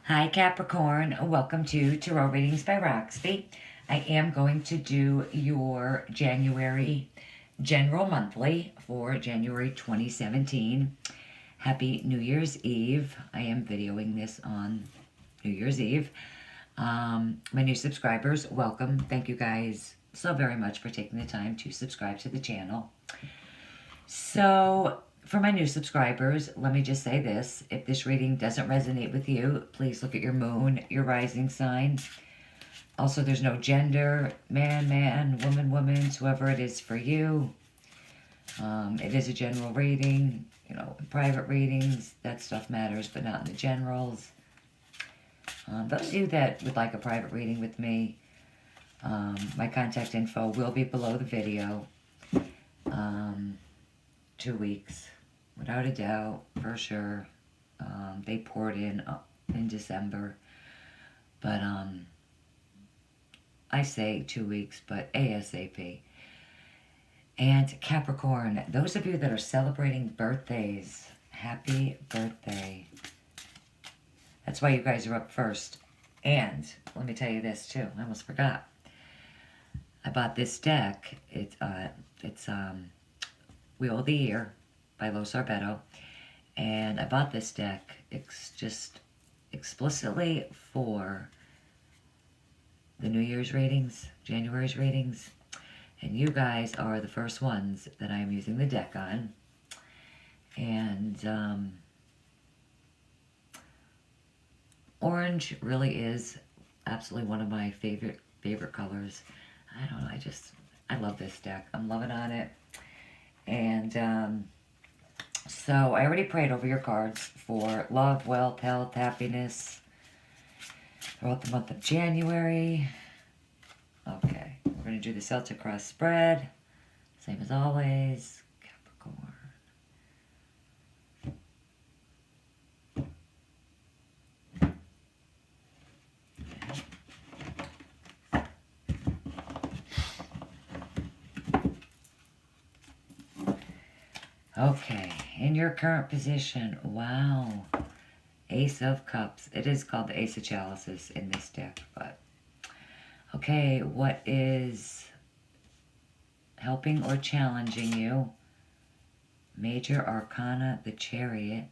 Hi Capricorn, welcome to Tarot Readings by Roxby. I am going to do your January general monthly for January 2017. Happy New Year's Eve. I am videoing this on New Year's Eve. My new subscribers, welcome. Thank you guys so very much for taking the time to subscribe to the channel. So, for my new subscribers, let me just say this. If this reading doesn't resonate with you, please look at your moon, your rising sign. Also, there's no gender, man, man, woman, woman, whoever it is for you. It is a general reading. You know, in private readings, that stuff matters, but not in the generals. Those of you that would like a private reading with me, my contact info will be below the video. 2 weeks, without a doubt, for sure. They poured in December, but I say 2 weeks, but ASAP. And Capricorn, those of you that are celebrating birthdays, happy birthday. That's why you guys are up first. And let me tell you this too, I almost forgot. I bought this deck. It's Wheel of the Year by Lo Sorbetto. And I bought this deck just explicitly for the New Year's readings, January's readings. And you guys are the first ones that I am using the deck on. And orange really is absolutely one of my favorite colors. I don't know, I love this deck. I'm loving on it. And so I already prayed over your cards for love, wealth, health, happiness throughout the month of January. Okay, we're going to do the Celtic cross spread. Same as always. Capricorn. Okay, in your current position, wow, Ace of Cups. It is called the Ace of Chalices in this deck, but okay, what is helping or challenging you? Major Arcana, the Chariot.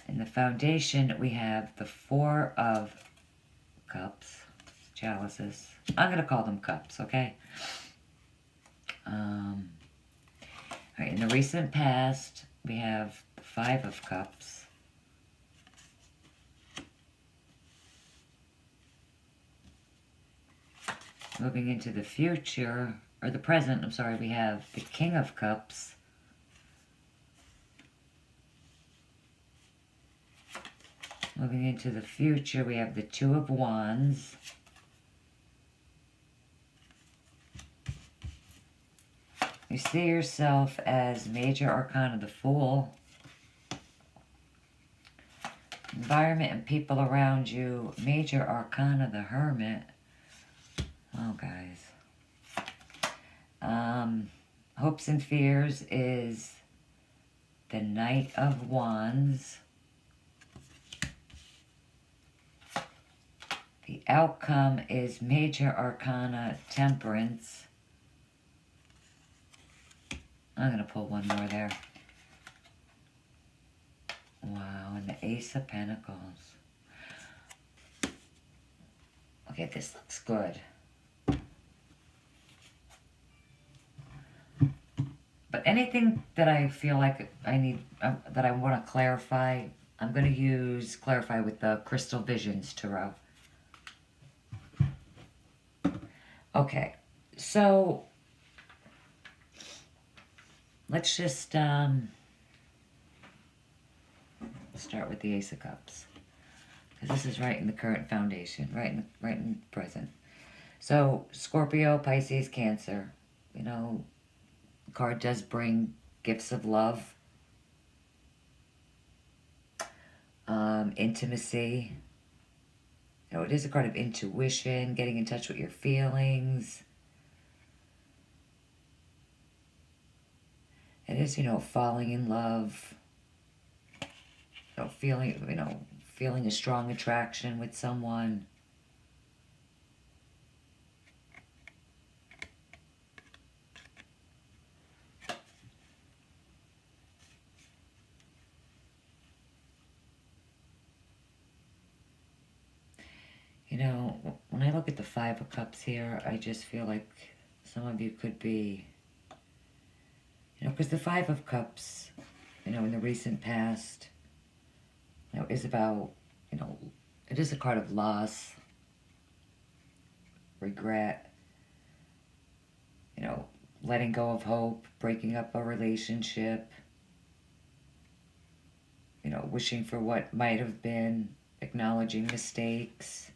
In the foundation, we have the Four of Cups. Chalices. I'm going to call them cups, okay? All right, in the recent past, we have the Five of Cups. Moving into the future, or the present, I'm sorry, we have the King of Cups. Moving into the future, we have the Two of Wands. You see yourself as Major Arcana, the Fool. Environment and people around you, Major Arcana, the Hermit. Oh, guys. Hopes and fears is the Knight of Wands. The outcome is Major Arcana, Temperance. I'm going to pull one more there. Wow, and the Ace of Pentacles. Okay, this looks good. But anything that I feel like I need, that I want to clarify, I'm going to use clarify with the Crystal Visions Tarot. Okay, so let's just start with the Ace of Cups, because this is right in the current foundation, right in the present. So Scorpio, Pisces, Cancer. You know, the card does bring gifts of love, intimacy. You know, it is a card of intuition, getting in touch with your feelings. is, falling in love, feeling a strong attraction with someone. When I look at the Five of Cups here, I just feel like some of you could be, because the Five of Cups, in the recent past, is about, it is a card of loss, regret, letting go of hope, breaking up a relationship, wishing for what might have been, acknowledging mistakes.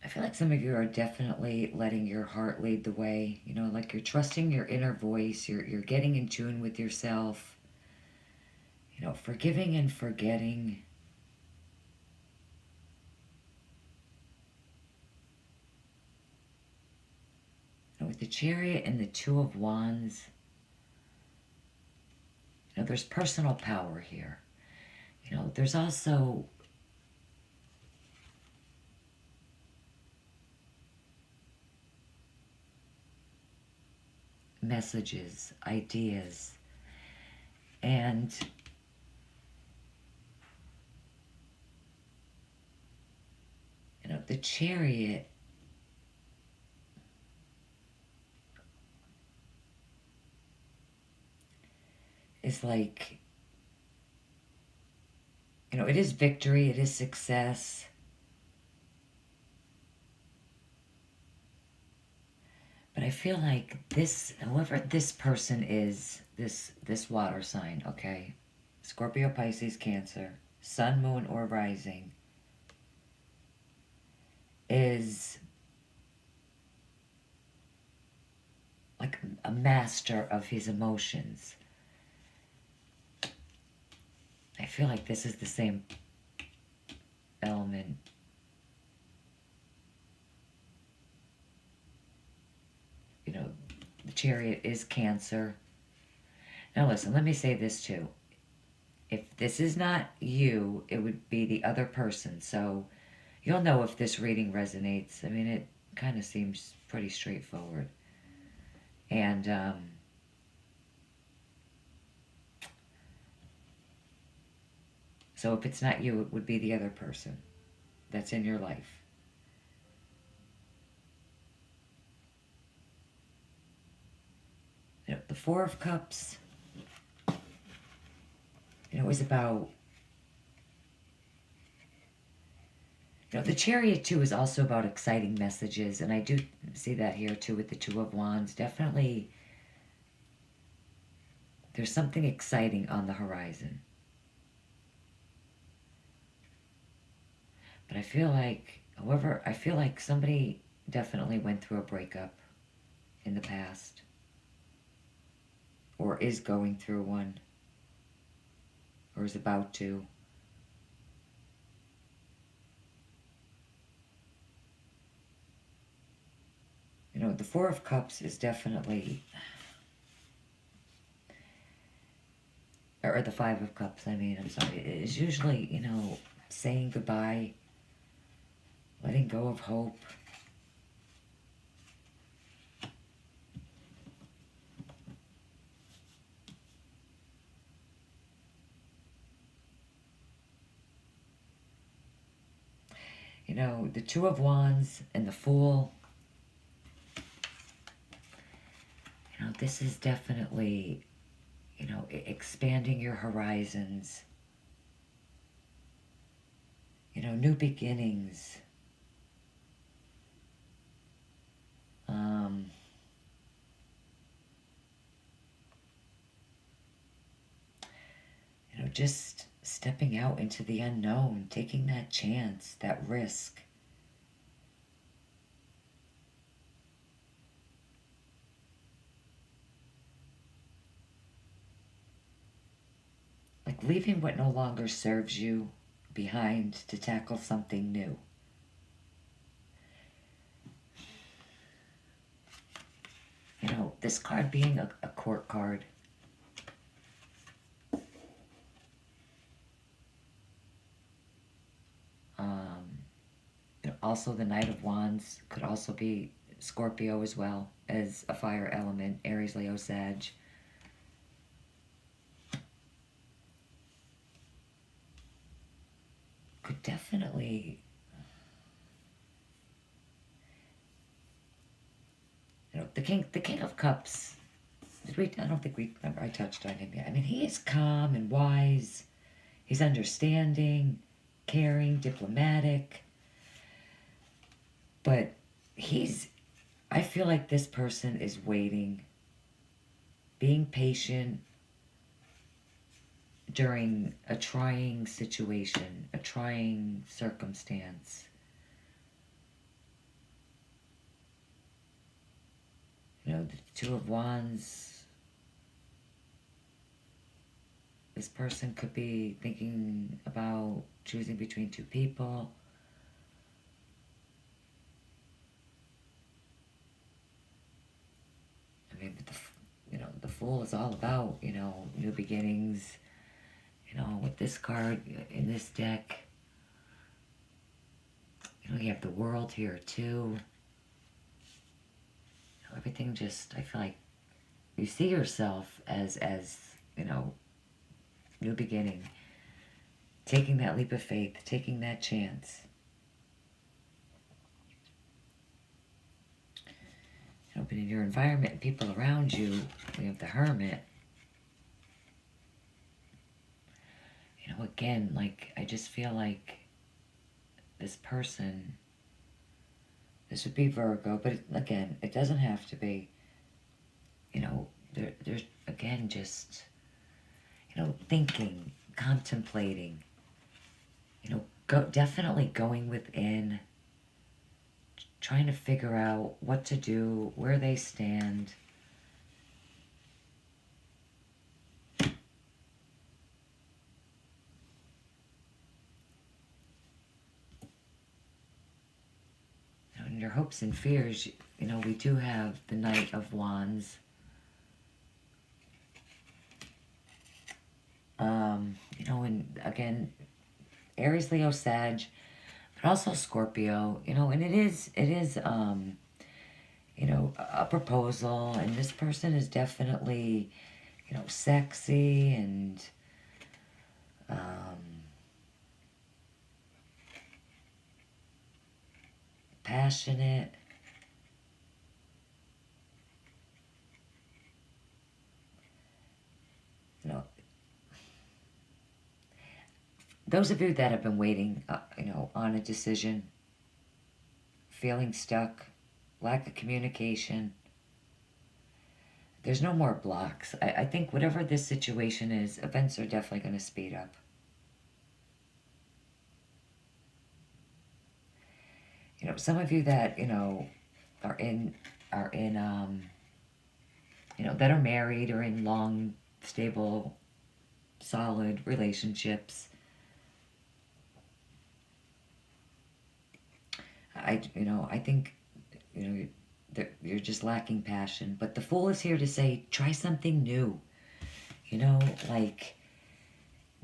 I feel like some of you are definitely letting your heart lead the way, like you're trusting your inner voice, you're getting in tune with yourself, forgiving and forgetting. With the Chariot and the Two of Wands, there's personal power here. There's also messages, ideas, and the Chariot is like, it is victory, it is success. But I feel like this, whoever this person is, this water sign, okay? Scorpio, Pisces, Cancer, Sun, Moon, or Rising, is like a master of his emotions. I feel like this is the same element. The Chariot is Cancer. Now listen, let me say this too. If this is not you, it would be the other person. So you'll know if this reading resonates. I mean, it kind of seems pretty straightforward. And so if it's not you, it would be the other person that's in your life. The Four of Cups, is about, the Chariot too is also about exciting messages, and I do see that here too with the Two of Wands. Definitely, there's something exciting on the horizon. But I feel like somebody definitely went through a breakup in the past, or is going through one, or is about to. The Four of Cups is definitely, or the Five of Cups, I'm sorry, it is usually, saying goodbye, letting go of hope. The Two of Wands and the Fool. This is definitely, expanding your horizons. New beginnings. Just stepping out into the unknown, taking that chance, that risk. Like leaving what no longer serves you behind to tackle something new. You know, this card being a court card. You know, also the Knight of Wands could also be Scorpio as well as a fire element, Aries, Leo, Sag. Could definitely, you know, the King of Cups. I don't think I touched on him yet. I mean, he is calm and wise. He's understanding, caring, diplomatic. But I feel like this person is waiting, being patient during a trying situation, a trying circumstance. You know, the Two of Wands, this person could be thinking about choosing between two people. I mean, but the Fool is all about, you know, new beginnings. You know, with this card in this deck, you know, you have the World here too. You know, everything just, I feel like you see yourself as you know, new beginning, taking that leap of faith, taking that chance. You know, but in your environment and people around you, you have the Hermit. You know, again, like, I just feel like this person, this would be Virgo, but again, it doesn't have to be. You know, there's, again, just, you know, thinking, contemplating, you know, definitely going within, trying to figure out what to do, where they stand. In your hopes and fears, you know, we do have the Knight of Wands. You know, and again, Aries, Leo, Sag, but also Scorpio, you know, and it is, you know, a proposal, and this person is definitely, you know, sexy and, passionate. You know, those of you that have been waiting, you know, on a decision, feeling stuck, lack of communication, there's no more blocks. I think whatever this situation is, events are definitely going to speed up. You know, some of you that, you know, are in, you know, that are married or in long, stable, solid relationships. You know, I think, you know, you're just lacking passion. But the Fool is here to say, try something new. You know, like,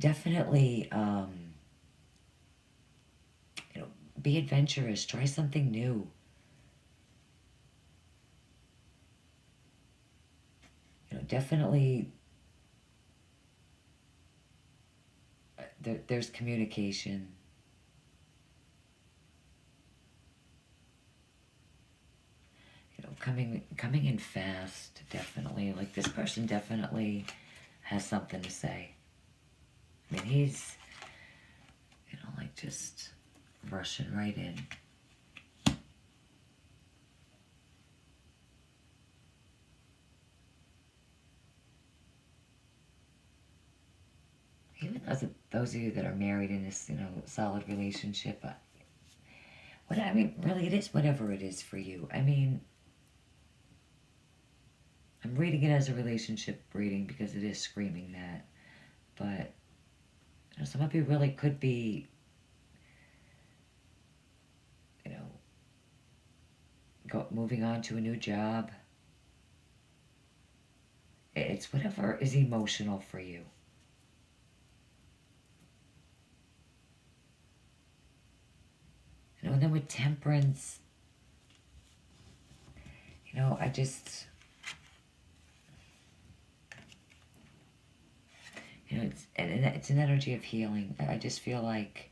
definitely, you know, be adventurous. Try something new. You know, definitely, there's communication. You know, coming in fast, definitely. Like, this person definitely has something to say. I mean, he's, you know, like, just rushing right in. Even those of you that are married in this, you know, solid relationship, I mean, really, it is whatever it is for you. I mean, I'm reading it as a relationship reading because it is screaming that. But some of you really could be, moving on to a new job. It's whatever is emotional for you. And then with Temperance, I just, it's an energy of healing. I just feel like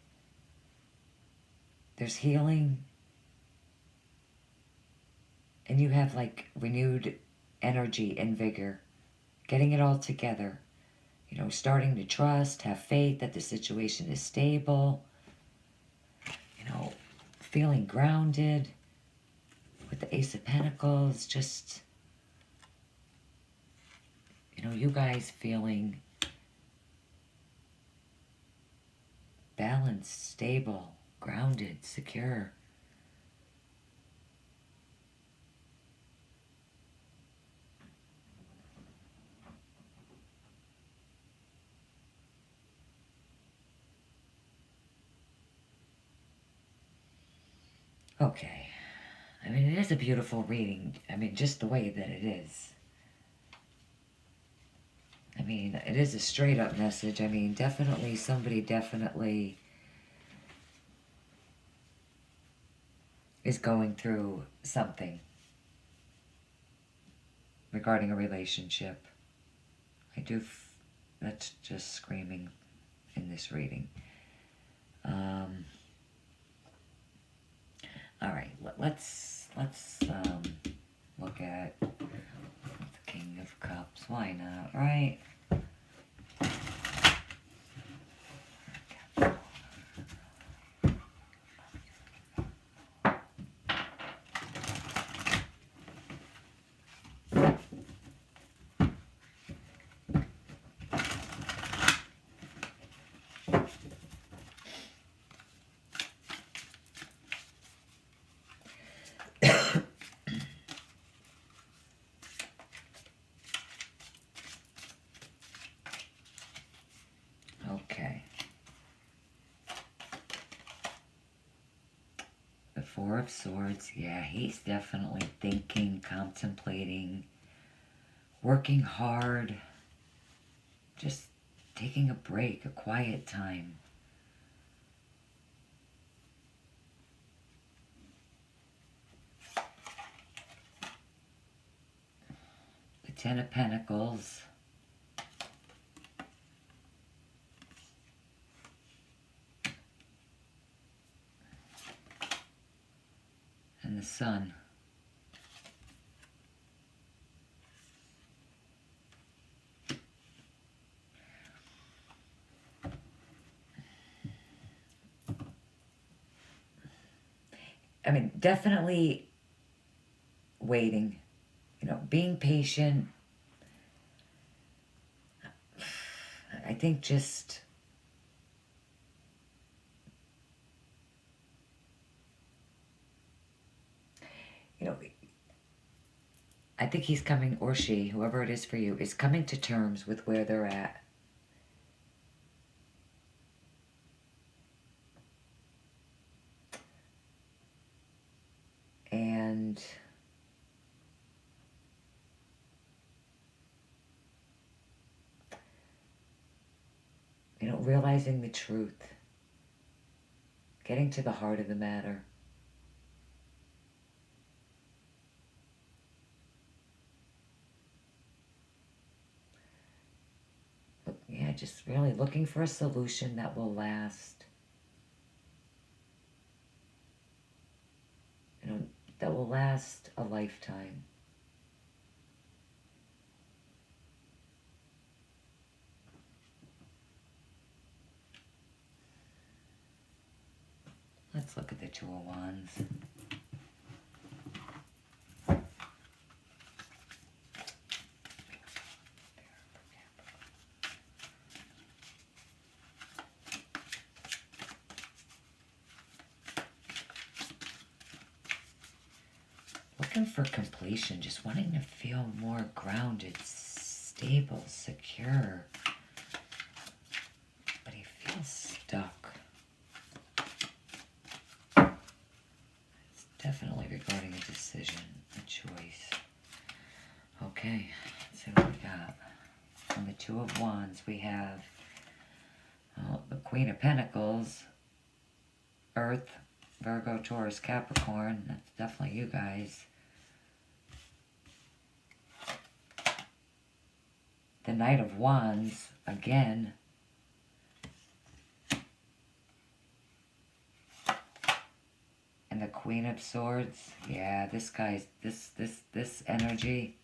there's healing, and you have like renewed energy and vigor, getting it all together, starting to trust, have faith that the situation is stable, feeling grounded with the Ace of Pentacles, just, you guys feeling balanced, stable, grounded, secure. Okay. I mean, it is a beautiful reading. I mean, just the way that it is. I mean, it is a straight up message. I mean, definitely, somebody definitely is going through something regarding a relationship. That's just screaming in this reading. All right, let's look at the King of Cups. Why not, right? Okay. The Four of Swords, yeah, he's definitely thinking, contemplating, working hard, just taking a break, a quiet time. The Ten of Pentacles. And the Sun. I mean, definitely waiting, being patient. I think just I think he's coming, or she, whoever it is for you, is coming to terms with where they're at. And realizing the truth, getting to the heart of the matter. Yeah, just really looking for a solution that will last. That will last a lifetime. Let's look at the Two of Wands. Looking for completion, just wanting to feel more grounded, stable, secure. But he feels stuck. It's definitely regarding a decision, a choice. Okay, let's see what we got. On the Two of Wands, we have the Queen of Pentacles, Earth, Virgo, Taurus, Capricorn. That's definitely you guys. The Knight of Wands, again. And the Queen of Swords. Yeah, this guy's, this energy,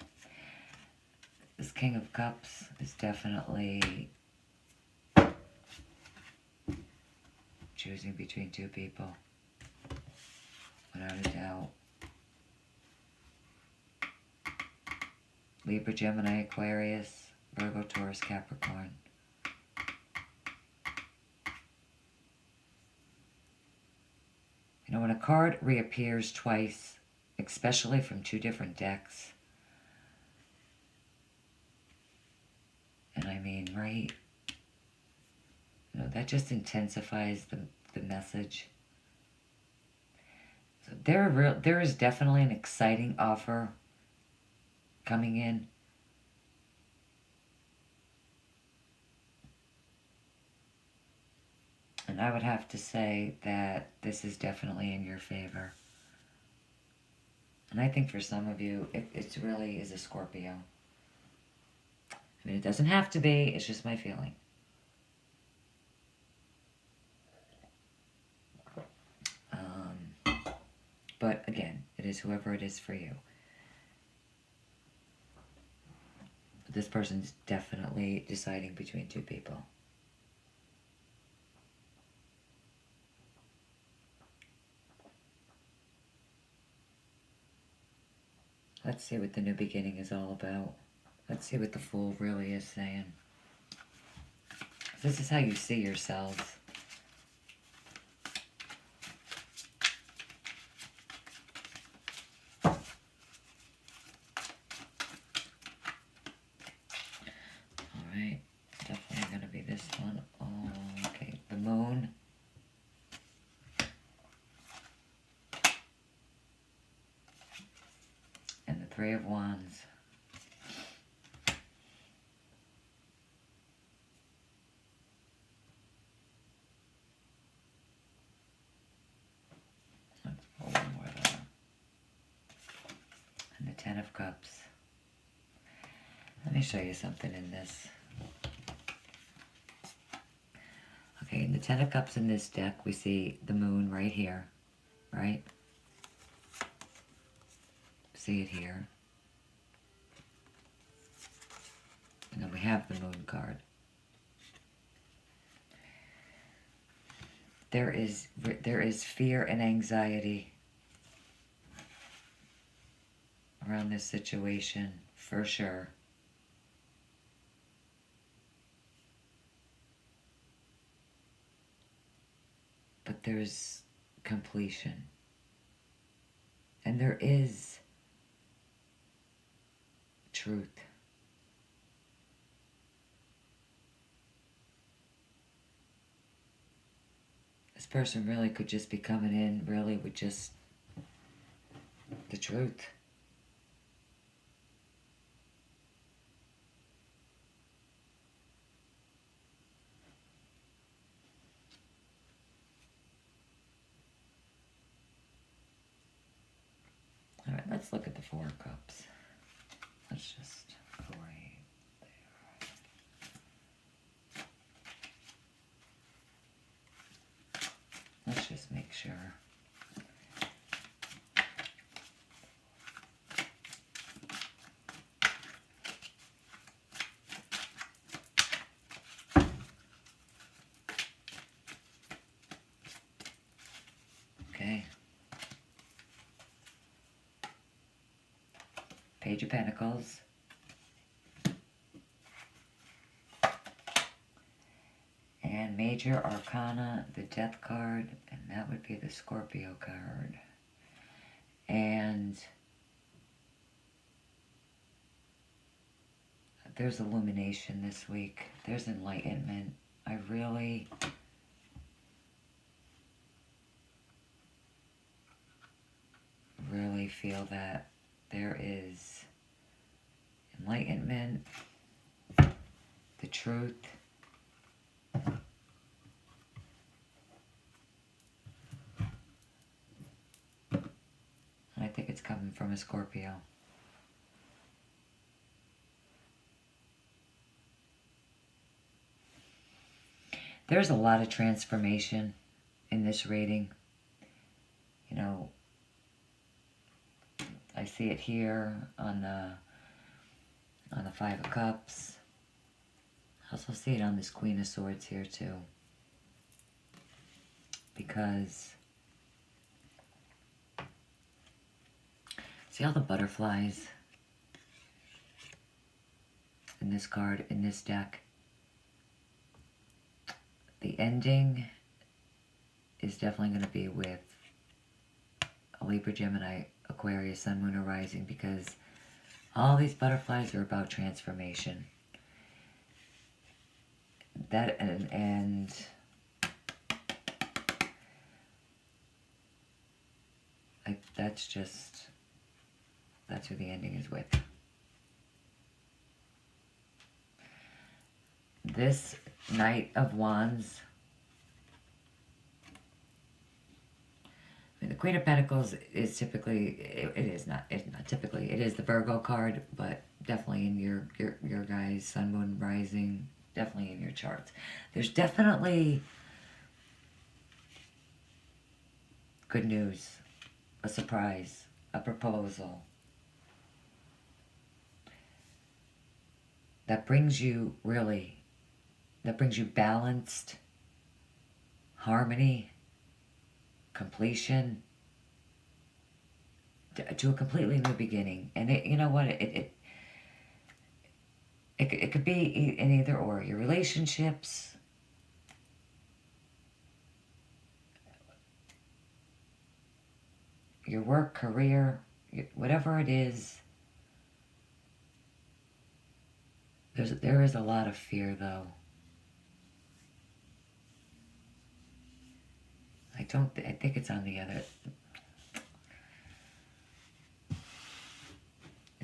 this King of Cups is definitely choosing between two people. Without a doubt. Libra, Gemini, Aquarius, Virgo, Taurus, Capricorn. You know, when a card reappears twice, especially from two different decks, and I mean, right? You know, that just intensifies the message. So there is definitely an exciting offer coming in. And I would have to say that this is definitely in your favor. And I think for some of you, it really is a Scorpio. I mean, it doesn't have to be. It's just my feeling. But again, it is whoever it is for you. But this person's definitely deciding between two people. Let's see what the new beginning is all about. Let's see what the Fool really is saying. This is how you see yourselves. Alright, definitely going to be this one. Oh, okay, the Moon. And the Three of Wands. Let's pull one more there. And the Ten of Cups. Let me show you something in this. Okay, in the Ten of Cups in this deck, we see the Moon right here, right? See it here. And then we have the Moon card. There is fear and anxiety around this situation, for sure. But there's completion. And there is truth. This person really could just be coming in really with just the truth. All right, let's look at the Four of Cups. Let's just go right there. Let's just make sure. Okay. Page of Pentacles. And Major Arcana, the Death card, and that would be the Scorpio card. And there's illumination this week. There's enlightenment. I really feel that there is enlightenment, the truth. I think it's coming from a Scorpio. There's a lot of transformation in this reading. You know, I see it here on the Five of Cups. I also see it on this Queen of Swords here too. Because see all the butterflies in this card, in this deck? The ending is definitely going to be with a Libra, Gemini, Aquarius, Sun, Moon, or Rising, because all these butterflies are about transformation. That and that's who the ending is with. This Knight of Wands, I mean, the Queen of Pentacles is typically, it's not typically, it is the Virgo card, but definitely in your guys' Sun, Moon, Rising, definitely in your charts. There's definitely good news, a surprise, a proposal that brings you balanced harmony, completion, to a completely new beginning. And you know what, it could be in either or. Your relationships, your work, career, whatever it is. There is a lot of fear, though. I think it's on the other.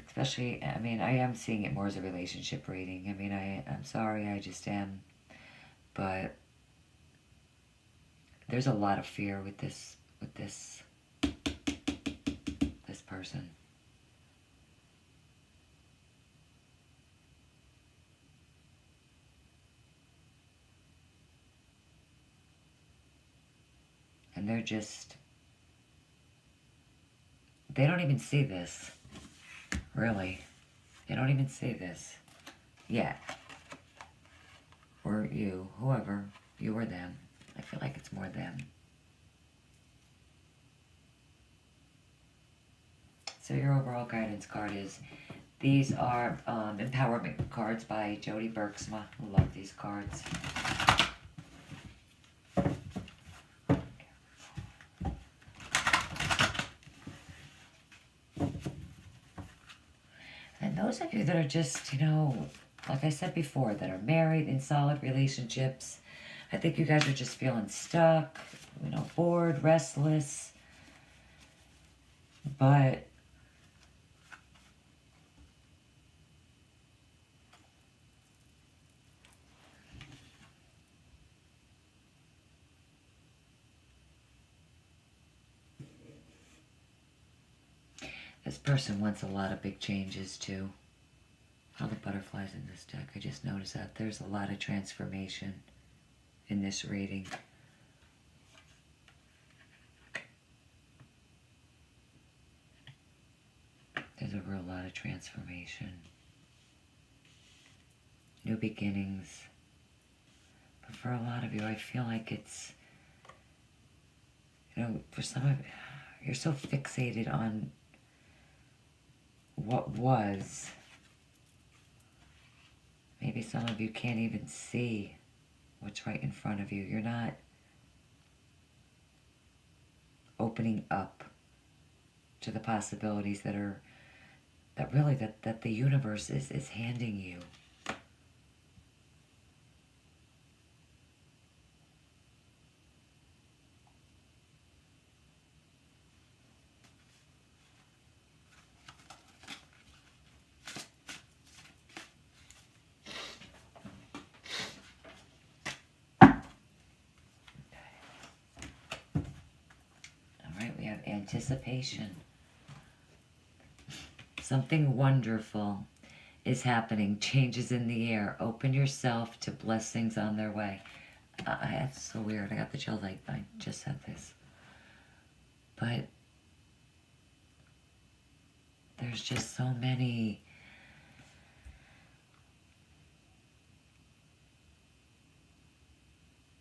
Especially, I mean, I am seeing it more as a relationship reading. I mean, I'm sorry, I just am. But there's a lot of fear with this person. And they don't even see this. Really. They don't even see this yet. Or you, whoever, you or them. I feel like it's more them. So your overall guidance card is, these are empowerment cards by Jody Bergsma. I love these cards. And those of you that are just, you know, like I said before, that are married in solid relationships, I think you guys are just feeling stuck, you know, bored, restless. But this person wants a lot of big changes too. All the butterflies in this deck, I just noticed that there's a lot of transformation in this reading. There's a real lot of transformation. New beginnings. But for a lot of you, I feel like it's, you know, for some of you, you're so fixated on what was. Maybe some of you can't even see what's right in front of you. You're not opening up to the possibilities that the universe is handing you. anticipation. Something wonderful is happening. Changes in the air. Open yourself to blessings on their way. That's so weird. I got the chills. I just said this. But there's just so many.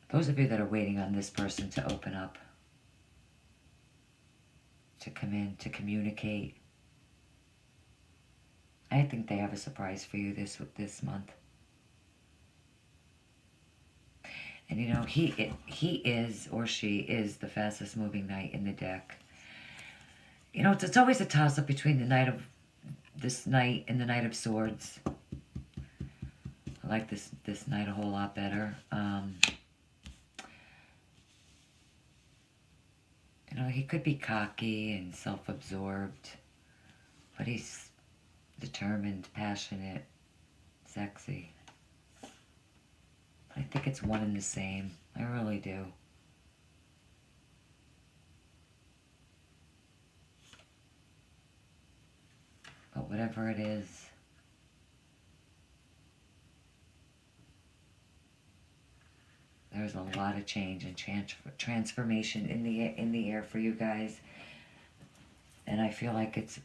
Those of you that are waiting on this person to open up, to come in, to communicate, I think they have a surprise for you this month. And you know, he is, or she is, the fastest moving knight in the deck. You know, it's always a toss-up between this knight and the Knight of Swords. I like this knight a whole lot better. You know, he could be cocky and self-absorbed, but he's determined, passionate, sexy. But I think it's one and the same. I really do. But whatever it is, there's a lot of change and transformation in the air for you guys. And I feel like it's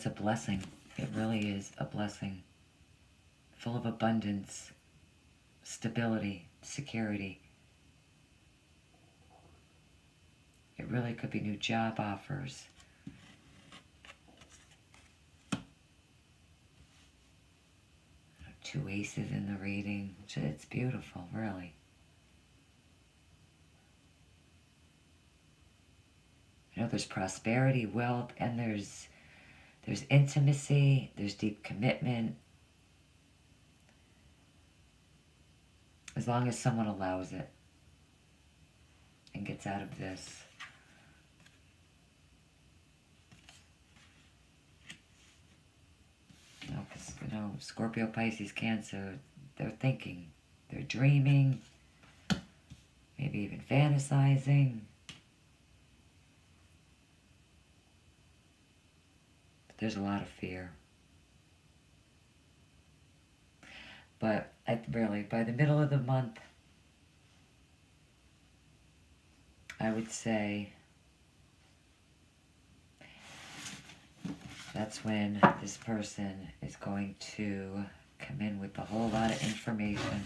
a blessing. It really is a blessing. Full of abundance, stability, security. It really could be new job offers. Two aces in the reading. It's beautiful, really. You know, there's prosperity, wealth, and there's intimacy, there's deep commitment. As long as someone allows it and gets out of this. You know, because, you know, Scorpio, Pisces, Cancer, they're thinking, they're dreaming, maybe even fantasizing. There's a lot of fear. But really, by the middle of the month, I would say that's when this person is going to come in with a whole lot of information.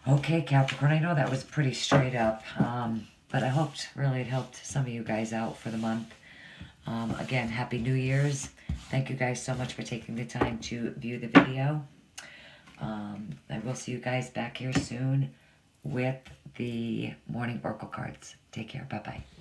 Okay, Capricorn, I know that was pretty straight up, but I hoped, really, it helped some of you guys out for the month. Again, Happy New Year's. Thank you guys so much for taking the time to view the video. I will see you guys back here soon with the morning oracle cards. Take care. Bye-bye.